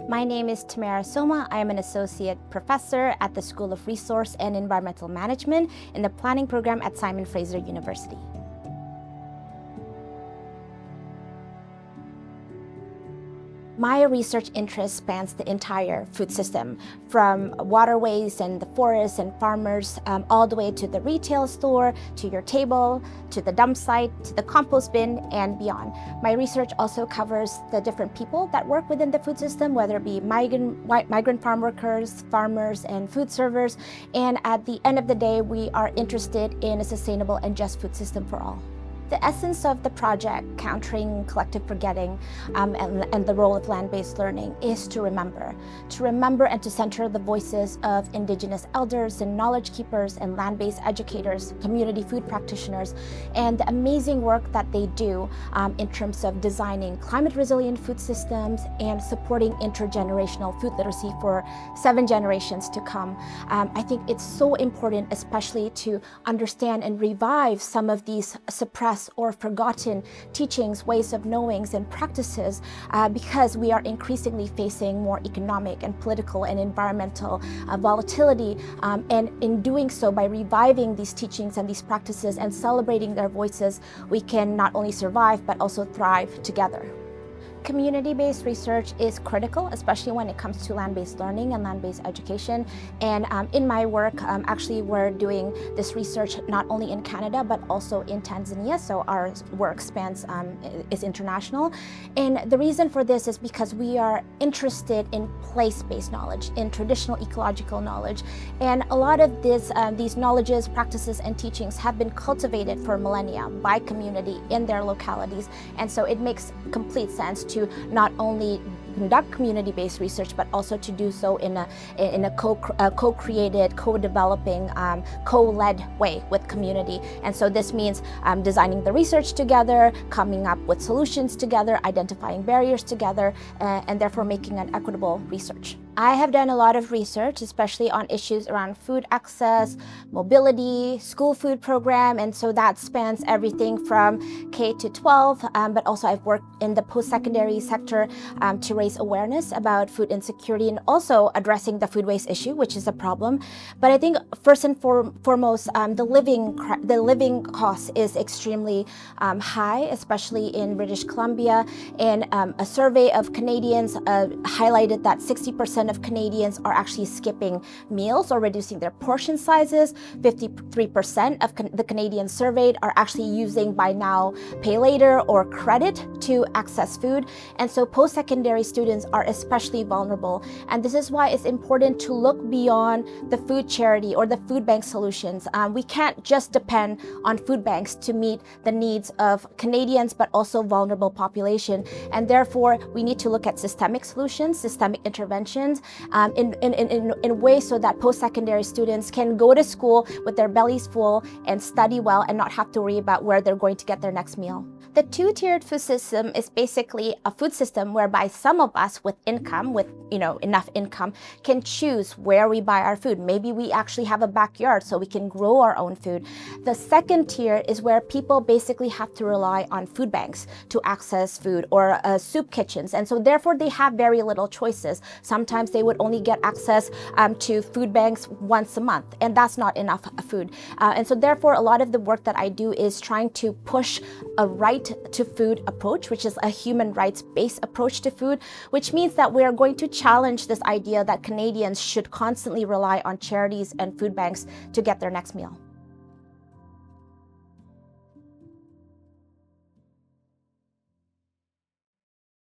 My name is Tammara Soma. I am an associate professor at the School of Resource and Environmental Management in the planning program at Simon Fraser University. My research interest spans the entire food system, from waterways and the forests and farmers, all the way to the retail store, to your table, to the dump site, to the compost bin, and beyond. My research also covers the different people that work within the food system, whether it be migrant farm workers, farmers, and food servers. And at the end of the day, we are interested in a sustainable and just food system for all. The essence of the project, Countering Collective Forgetting and the role of land-based learning, is to remember and to center the voices of Indigenous elders and knowledge keepers and land-based educators, community food practitioners, and the amazing work that they do in terms of designing climate-resilient food systems and supporting intergenerational food literacy for 7 generations to come. I think it's so important, especially to understand and revive some of these suppressed or forgotten teachings, ways of knowings, and practices because we are increasingly facing more economic and political and environmental volatility. And in doing so, by reviving these teachings and these practices and celebrating their voices, we can not only survive but also thrive together. Community-based research is critical, especially when it comes to land-based learning and land-based education. And in my work, actually we're doing this research not only in Canada, but also in Tanzania. So our work is international. And the reason for this is because we are interested in place-based knowledge, in traditional ecological knowledge. And a lot of these knowledges, practices, and teachings have been cultivated for millennia by community in their localities. And so it makes complete sense to not only conduct community-based research, but also to do so in a co-created, co-developing, co-led way with community. And so this means designing the research together, coming up with solutions together, identifying barriers together, and therefore making an equitable research. I have done a lot of research, especially on issues around food access, mobility, school food program, and so that spans everything from K to 12, but also I've worked in the post-secondary sector to raise awareness about food insecurity and also addressing the food waste issue, which is a problem. But I think first and foremost, the living cost is extremely high, especially in British Columbia. And a survey of Canadians highlighted that 60% of Canadians are actually skipping meals or reducing their portion sizes. 53% of the Canadians surveyed are actually using buy now, pay later or credit to access food. And so post-secondary students are especially vulnerable. And this is why it's important to look beyond the food charity or the food bank solutions. We can't just depend on food banks to meet the needs of Canadians, but also vulnerable population. And therefore, we need to look at systemic solutions, systemic interventions, in ways so that post-secondary students can go to school with their bellies full and study well and not have to worry about where they're going to get their next meal. The two-tiered food system is basically a food system whereby some of us with income, enough income, can choose where we buy our food. Maybe we actually have a backyard so we can grow our own food. The second tier is where people basically have to rely on food banks to access food or soup kitchens. And so therefore they have very little choices. Sometimes they would only get access to food banks once a month, and that's not enough food. And so therefore a lot of the work that I do is trying to push a right to food approach, which is a human rights-based approach to food, which means that we are going to challenge this idea that Canadians should constantly rely on charities and food banks to get their next meal.